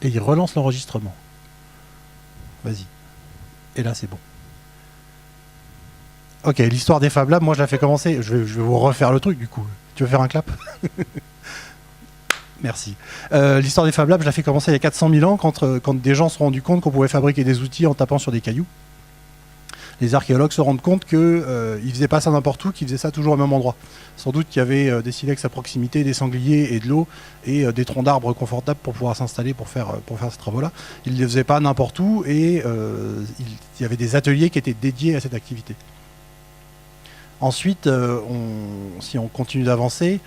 et il relance l'enregistrement. Vas-y. Et là, c'est bon. Ok, l'histoire des Fab Labs, moi je la fais commencer. Je vais vous refaire le truc du coup. Tu veux faire un clap? Merci. L'histoire des Fab Labs, je la fais commencer il y a 400 000 ans quand des gens se sont rendus compte qu'on pouvait fabriquer des outils en tapant sur des cailloux. Les archéologues se rendent compte qu'ils ne faisaient pas ça n'importe où, qu'ils faisaient ça toujours au même endroit. Sans doute qu'il y avait des silex à proximité, des sangliers et de l'eau, et des troncs d'arbres confortables pour pouvoir s'installer pour faire ces travaux-là. Ils ne les faisaient pas n'importe où, et il y avait des ateliers qui étaient dédiés à cette activité. Ensuite, si on continue d'avancer,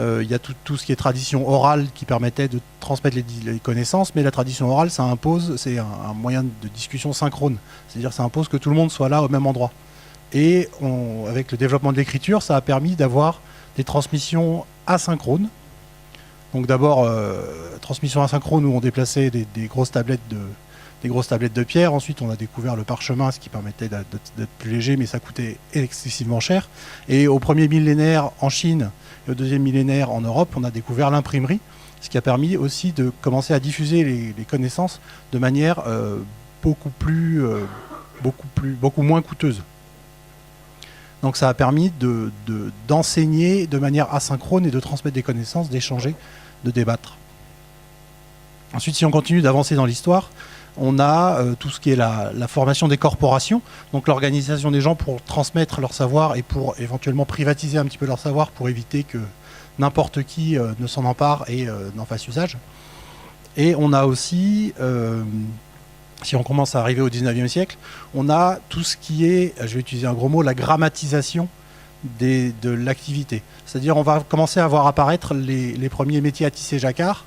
il y a tout ce qui est tradition orale qui permettait de transmettre les connaissances, mais la tradition orale, ça impose, c'est un moyen de discussion synchrone. C'est-à-dire ça impose que tout le monde soit là au même endroit. Et avec le développement de l'écriture, ça a permis d'avoir des transmissions asynchrones. Donc d'abord, transmission asynchrone où on déplaçait des grosses tablettes de pierre. Ensuite, on a découvert le parchemin, ce qui permettait d'être plus léger, mais ça coûtait excessivement cher. Et au premier millénaire en Chine et au deuxième millénaire en Europe, on a découvert l'imprimerie, ce qui a permis aussi de commencer à diffuser les connaissances de manière beaucoup moins coûteuse. Donc ça a permis d'enseigner de manière asynchrone et de transmettre des connaissances, d'échanger, de débattre. Ensuite, si on continue d'avancer dans l'histoire, on a tout ce qui est la formation des corporations, donc l'organisation des gens pour transmettre leur savoir et pour éventuellement privatiser un petit peu leur savoir pour éviter que n'importe qui ne s'en empare et n'en fasse usage. Et on a aussi, si on commence à arriver au 19e siècle, on a tout ce qui est, je vais utiliser un gros mot, la grammatisation de l'activité. C'est-à-dire on va commencer à voir apparaître les premiers métiers à tisser jacquard,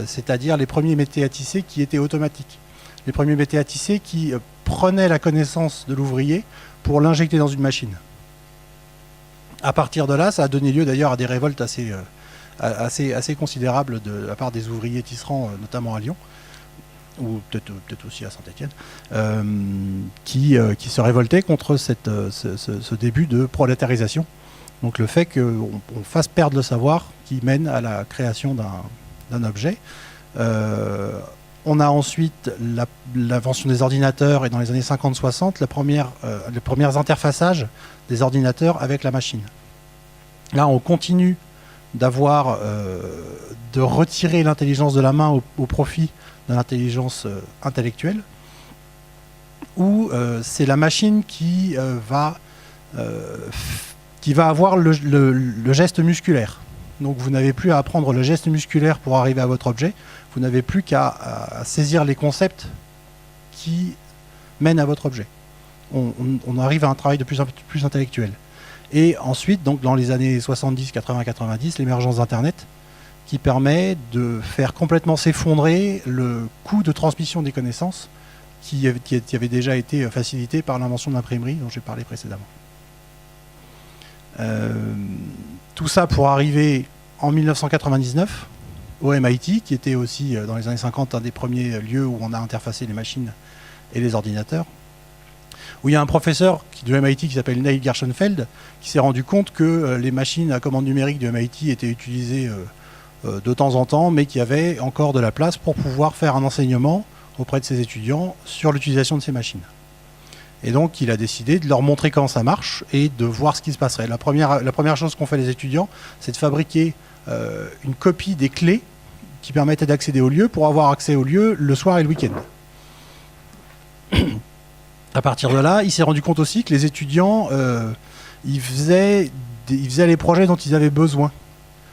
c'est-à-dire les premiers métiers à tisser qui étaient automatiques. Les premiers métiers à tisser qui prenaient la connaissance de l'ouvrier pour l'injecter dans une machine. À partir de là, ça a donné lieu d'ailleurs à des révoltes assez considérables de la part des ouvriers tisserands, notamment à Lyon, ou peut-être aussi à Saint-Étienne, qui se révoltaient contre ce début de prolétarisation. Donc le fait qu'on fasse perdre le savoir qui mène à la création d'un objet. On a ensuite l'invention des ordinateurs et dans les années 50-60, les premiers interfaçages des ordinateurs avec la machine. Là, on continue de retirer l'intelligence de la main au profit de l'intelligence intellectuelle, où c'est la machine qui va avoir le geste musculaire. Donc vous n'avez plus à apprendre le geste musculaire pour arriver à votre objet, vous n'avez plus qu'à saisir les concepts qui mènent à votre objet. On arrive à un travail de plus intellectuel. Et ensuite, donc, dans les années 70, 80, 90, l'émergence d'Internet qui permet de faire complètement s'effondrer le coût de transmission des connaissances qui avait déjà été facilité par l'invention de l'imprimerie dont j'ai parlé précédemment. Tout ça pour arriver en 1999 au MIT, qui était aussi dans les années 50 un des premiers lieux où on a interfacé les machines et les ordinateurs, où il y a un professeur du MIT qui s'appelle Neil Gershenfeld qui s'est rendu compte que les machines à commande numérique du MIT étaient utilisées de temps en temps, mais qu'il y avait encore de la place pour pouvoir faire un enseignement auprès de ses étudiants sur l'utilisation de ces machines. Et donc, il a décidé de leur montrer comment ça marche et de voir ce qui se passerait. La première chose qu'ont fait les étudiants, c'est de fabriquer une copie des clés qui permettaient d'accéder au lieu pour avoir accès au lieu le soir et le week-end. À partir de là, il s'est rendu compte aussi que les étudiants, ils faisaient les projets dont ils avaient besoin.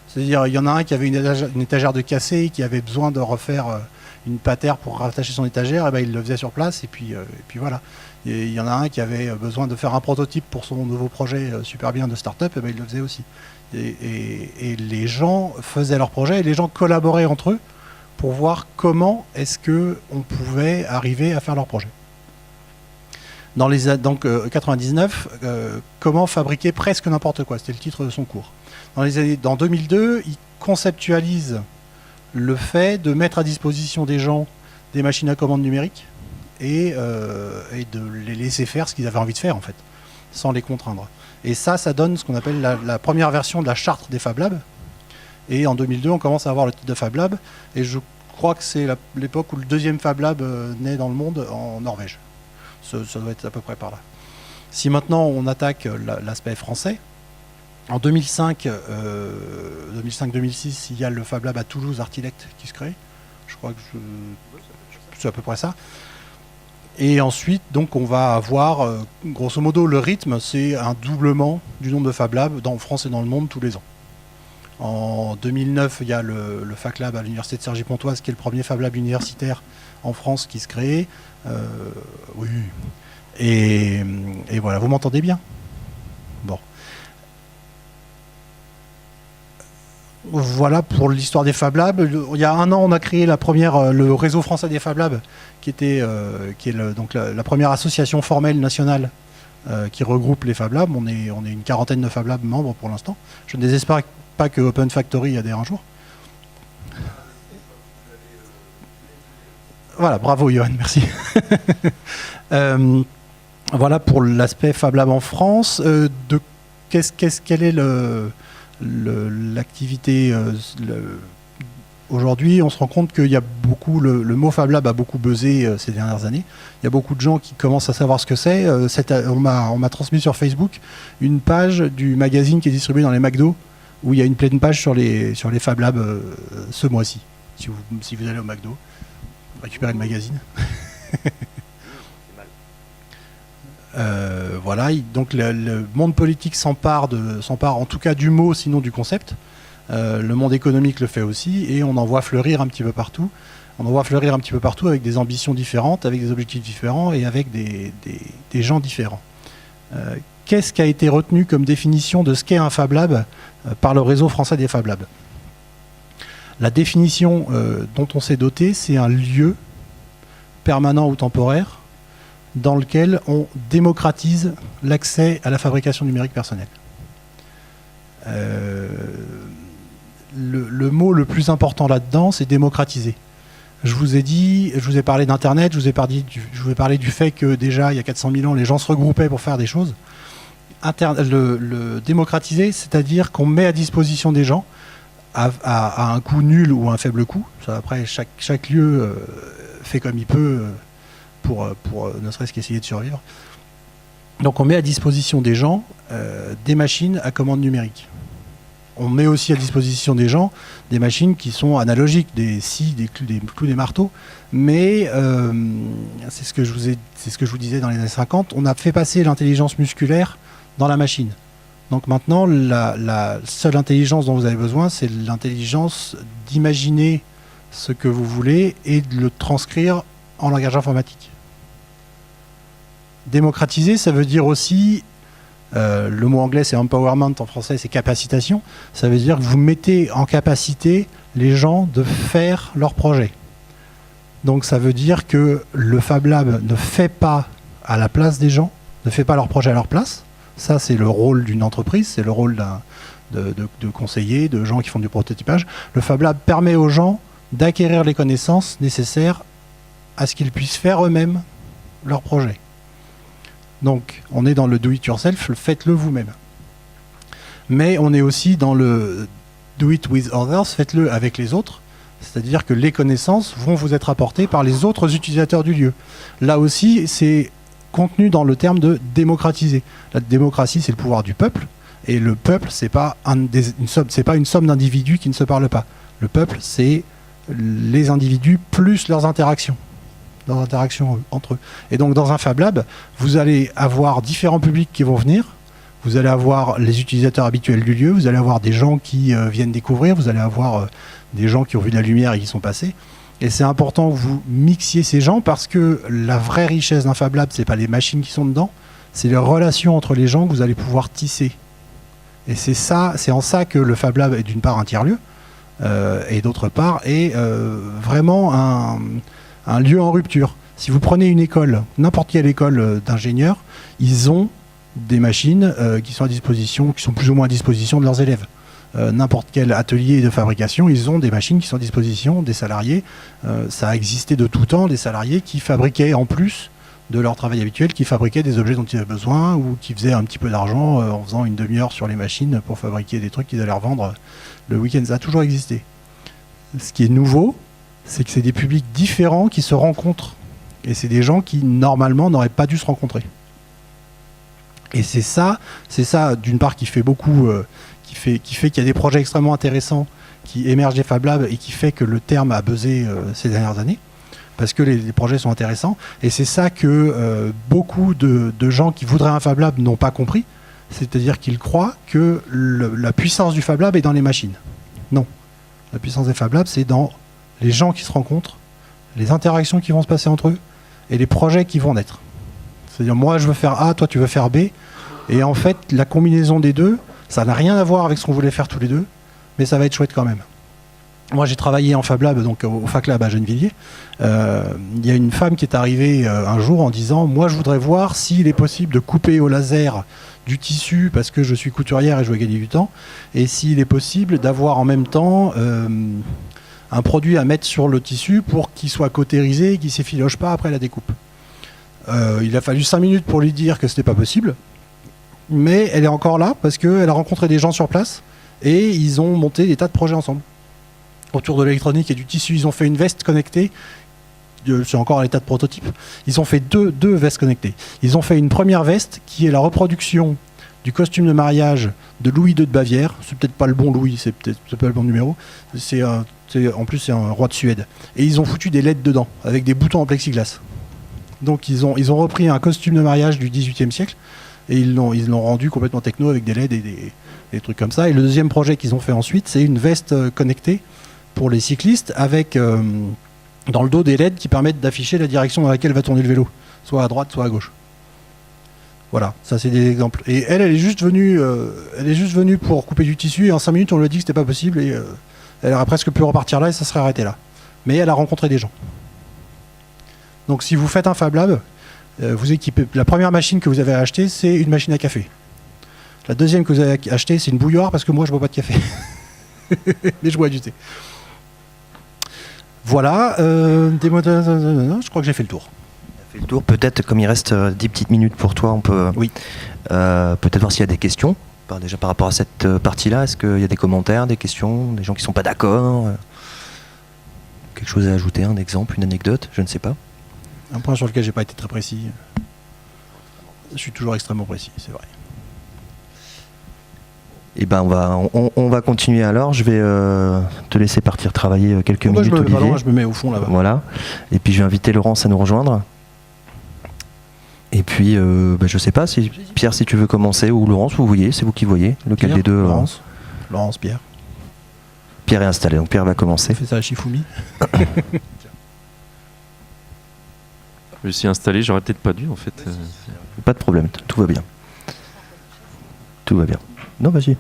C'est-à-dire, il y en a un qui avait une étagère de cassé, qui avait besoin de refaire une patère pour rattacher son étagère, et ben, il le faisait sur place, et puis voilà. Et il y en a un qui avait besoin de faire un prototype pour son nouveau projet super bien de start-up, et ben, il le faisait aussi. Et les gens faisaient leur projet, et les gens collaboraient entre eux pour voir comment est-ce qu'on pouvait arriver à faire leur projet. Dans les donc 99, comment fabriquer presque n'importe quoi, c'était le titre de son cours. Dans 2002, il conceptualise le fait de mettre à disposition des gens des machines à commande numérique et de les laisser faire ce qu'ils avaient envie de faire en fait, sans les contraindre. Et ça donne ce qu'on appelle la première version de la charte des Fab Labs. Et en 2002, on commence à avoir le titre de Fab Lab. Et je crois que c'est l'époque où le deuxième Fab Lab naît dans le monde, en Norvège. Ça doit être à peu près par là. Si maintenant on attaque l'aspect français, en 2005-2006, il y a le Fab Lab à Toulouse Artilect qui se crée. Je crois que c'est à peu près ça. Et ensuite, donc, on va avoir, grosso modo, le rythme, c'est un doublement du nombre de Fab Labs en France et dans le monde tous les ans. En 2009, il y a le Fac Lab à l'université de Cergy-Pontoise, qui est le premier Fab Lab universitaire en France qui se crée. Oui. Et voilà, vous m'entendez bien? Bon. Voilà pour l'histoire des Fab Labs. Il y a un an, on a créé le réseau français des Fab Labs, qui est donc la première association formelle nationale qui regroupe les Fab Labs. On est une quarantaine de Fab Labs membres pour l'instant. Je ne désespère pas que Open Factory adhère un jour. Voilà, bravo Johan, merci. Voilà pour l'aspect Fab Lab en France. Quelle est l'activité aujourd'hui? On se rend compte qu'il y a beaucoup, le mot Fab Lab a beaucoup buzzé ces dernières années. Il y a beaucoup de gens qui commencent à savoir ce que c'est. On m'a transmis sur Facebook une page du magazine qui est distribué dans les McDo, où il y a une pleine page sur les Fab Labs ce mois-ci. Si vous allez au McDo, récupérez le magazine. Voilà, donc le monde politique s'empare en tout cas du mot, sinon du concept. Le monde économique le fait aussi, et on en voit fleurir un petit peu partout. On en voit fleurir un petit peu partout avec des ambitions différentes, avec des objectifs différents et avec des gens différents. Qu'est-ce qui a été retenu comme définition de ce qu'est un Fab Lab par le réseau français des Fab Labs? La définition dont on s'est doté, c'est un lieu permanent ou temporaire dans lequel on démocratise l'accès à la fabrication numérique personnelle. Le mot le plus important là-dedans, c'est démocratiser. Je vous ai parlé d'Internet, je vous ai parlé du fait que déjà, il y a 400 000 ans, les gens se regroupaient pour faire des choses. Le démocratiser, c'est-à-dire qu'on met à disposition des gens à un coût nul ou un faible coût. Ça, après, chaque lieu fait comme il peut pour ne serait-ce qu'essayer de survivre. Donc on met à disposition des gens des machines à commande numérique. On met aussi à disposition des gens des machines qui sont analogiques, des scies, des clous, des marteaux. Mais c'est ce que je vous disais dans les années 50, on a fait passer l'intelligence musculaire dans la machine. Donc maintenant, la seule intelligence dont vous avez besoin, c'est l'intelligence d'imaginer ce que vous voulez et de le transcrire en langage informatique. Démocratiser, ça veut dire aussi, le mot anglais c'est empowerment, en français c'est capacitation, ça veut dire que vous mettez en capacité les gens de faire leur projet. Donc ça veut dire que le Fab Lab ne fait pas à la place des gens, ne fait pas leur projet à leur place. Ça c'est le rôle d'une entreprise, c'est le rôle de conseillers, de gens qui font du prototypage. Le Fab Lab permet aux gens d'acquérir les connaissances nécessaires à ce qu'ils puissent faire eux-mêmes leur projet. Donc, on est dans le do-it-yourself, faites-le vous-même. Mais on est aussi dans le do-it with others, faites-le avec les autres. C'est-à-dire que les connaissances vont vous être apportées par les autres utilisateurs du lieu. Là aussi, c'est contenu dans le terme de démocratiser. La démocratie, c'est le pouvoir du peuple. Et le peuple, c'est pas une somme d'individus qui ne se parlent pas. Le peuple, c'est les individus plus leurs interactions entre eux. Et donc dans un Fab Lab, vous allez avoir différents publics qui vont venir, vous allez avoir les utilisateurs habituels du lieu, vous allez avoir des gens qui viennent découvrir, vous allez avoir des gens qui ont vu de la lumière et qui sont passés. Et c'est important que vous mixiez ces gens parce que la vraie richesse d'un Fab Lab, c'est pas les machines qui sont dedans, c'est les relations entre les gens que vous allez pouvoir tisser. Et c'est en ça que le Fab Lab est d'une part un tiers-lieu, et d'autre part est vraiment un lieu en rupture. Si vous prenez une école, n'importe quelle école d'ingénieurs, ils ont des machines qui sont à disposition, qui sont plus ou moins à disposition de leurs élèves. N'importe quel atelier de fabrication, ils ont des machines qui sont à disposition des salariés. Ça a existé de tout temps, des salariés qui fabriquaient en plus de leur travail habituel, qui fabriquaient des objets dont ils avaient besoin ou qui faisaient un petit peu d'argent en faisant une demi-heure sur les machines pour fabriquer des trucs qu'ils allaient revendre le week-end. Ça a toujours existé. Ce qui est nouveau, c'est que c'est des publics différents qui se rencontrent. Et c'est des gens qui, normalement, n'auraient pas dû se rencontrer. Et c'est ça d'une part, qui fait beaucoup, qui fait qu'il y a des projets extrêmement intéressants qui émergent des Fab Labs et qui fait que le terme a buzzé ces dernières années, parce que les projets sont intéressants. Et c'est ça que beaucoup de gens qui voudraient un Fab Lab n'ont pas compris, c'est-à-dire qu'ils croient que la puissance du Fab Lab est dans les machines. Non. La puissance des Fab Labs, c'est dans les gens qui se rencontrent, les interactions qui vont se passer entre eux, et les projets qui vont naître. C'est-à-dire, moi, je veux faire A, toi, tu veux faire B. Et en fait, la combinaison des deux, ça n'a rien à voir avec ce qu'on voulait faire tous les deux, mais ça va être chouette quand même. Moi, j'ai travaillé en Fab Lab, donc au Fac Lab à Gennevilliers. Il y a une femme qui est arrivée un jour en disant « Moi, je voudrais voir s'il est possible de couper au laser du tissu parce que je suis couturière et je veux gagner du temps, et s'il est possible d'avoir en même temps un produit à mettre sur le tissu pour qu'il soit cautérisé et qu'il ne s'effiloche pas après la découpe. » Il a fallu 5 minutes pour lui dire que ce n'était pas possible, mais elle est encore là parce qu'elle a rencontré des gens sur place et ils ont monté des tas de projets ensemble. Autour de l'électronique et du tissu, ils ont fait une veste connectée. C'est encore à l'état de prototype. Ils ont fait deux vestes connectées. Ils ont fait une première veste qui est la reproduction du costume de mariage de Louis II de Bavière. C'est peut-être pas le bon Louis, c'est pas le bon numéro. En plus, c'est un roi de Suède. Et ils ont foutu des LED dedans, avec des boutons en plexiglas. Donc ils ont repris un costume de mariage du XVIIIe siècle et ils l'ont rendu complètement techno avec des LED et des trucs comme ça. Et le deuxième projet qu'ils ont fait ensuite, c'est une veste connectée pour les cyclistes avec dans le dos des LED qui permettent d'afficher la direction dans laquelle va tourner le vélo, soit à droite, soit à gauche. Voilà, ça c'est des exemples. Et elle est juste venue pour couper du tissu et en 5 minutes on lui a dit que c'était pas possible et elle aurait presque pu repartir là et ça serait arrêté là. Mais elle a rencontré des gens. Donc si vous faites un Fab Lab, vous équipez. La première machine que vous avez achetée, c'est une machine à café. La deuxième que vous avez achetée, c'est une bouilloire parce que moi je bois pas de café. Mais je bois du thé. Voilà, je crois que j'ai fait le tour. Fait le tour. Peut-être, comme il reste 10 petites minutes pour toi, on peut peut-être voir s'il y a des questions. Déjà par rapport à cette partie-là, est-ce qu'il y a des commentaires, des questions, des gens qui ne sont pas d'accord, quelque chose à ajouter, un exemple, une anecdote, je ne sais pas. Un point sur lequel j'ai pas été très précis. Je suis toujours extrêmement précis, c'est vrai. Eh ben on va continuer alors. Je vais te laisser partir travailler quelques minutes, Olivier. Je me mets au fond là-bas. Voilà. Et puis je vais inviter Laurence à nous rejoindre. Et puis je sais pas si Pierre, si tu veux commencer, ou Laurence, vous voyez, c'est vous qui voyez lequel Pierre, des deux. Laurence, Pierre. Pierre est installé, donc Pierre va commencer. On fait ça à Shifumi. Je suis installé, j'aurais peut-être pas dû en fait. Pas de problème, tout va bien. Tout va bien. Non, vas-y.